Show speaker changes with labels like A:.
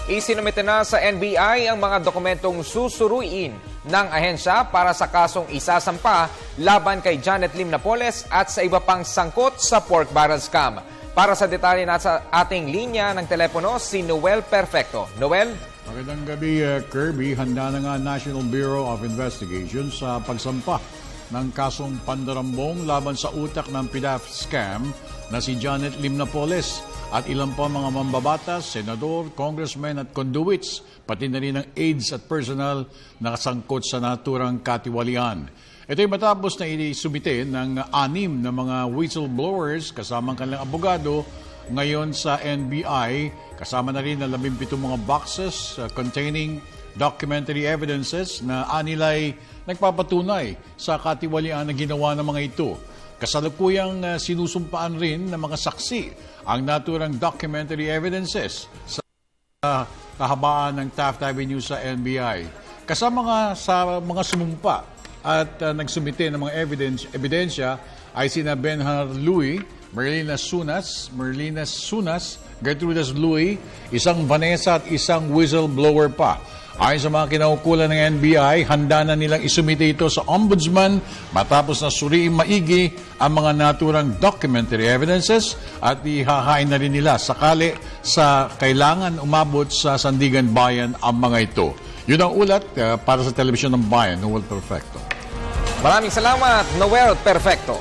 A: Isinumite na sa NBI ang mga dokumentong susuruin ng ahensya para sa kasong isasampa laban kay Janet Lim Napoles at sa iba pang sangkot sa pork barrel scam. Para sa detalye na sa ating linya ng telepono, si Noel Perfecto. Noel?
B: Magandang gabi, Kirby. Handa na nga National Bureau of Investigation sa pagsampa ng kasong pandarambong laban sa utak ng PDAF scam na si Janet Lim Napoles at ilang pa mga mambabatas, senador, congressmen at conduits, pati na rin ang aides at personal na kasangkot sa naturang katiwalian. Ito ay matapos na isumite ng 6 na mga whistleblowers kasamang kanilang abogado ngayon sa NBI, kasama na rin ang 17 mga boxes containing documentary evidences na anilay nagpapatunay sa katiwalian na ginawa ng mga ito. Kasalukuyang sinusumpaan rin ng mga saksi ang naturang documentary evidences sa kahabaan ng Taft Avenue sa NBI. Kasama nga sa mga sumumpa at nagsumite ng mga ebidensya ay sina Benhar Louie, Merlina Sunas, Gertrudis Louie, isang Vanessa at isang whistleblower pa. Ayon sa mga kinaukulan ng NBI, handa na nilang isumite ito sa Ombudsman matapos na suriing maigi ang mga naturang documentary evidences at ihahain na rin nila sakali sa kailangan umabot sa Sandigan Bayan ang mga ito. Yun ang ulat para sa Telebisyon ng Bayan, Noel Perfecto.
A: Maraming salamat, Noel Perfecto.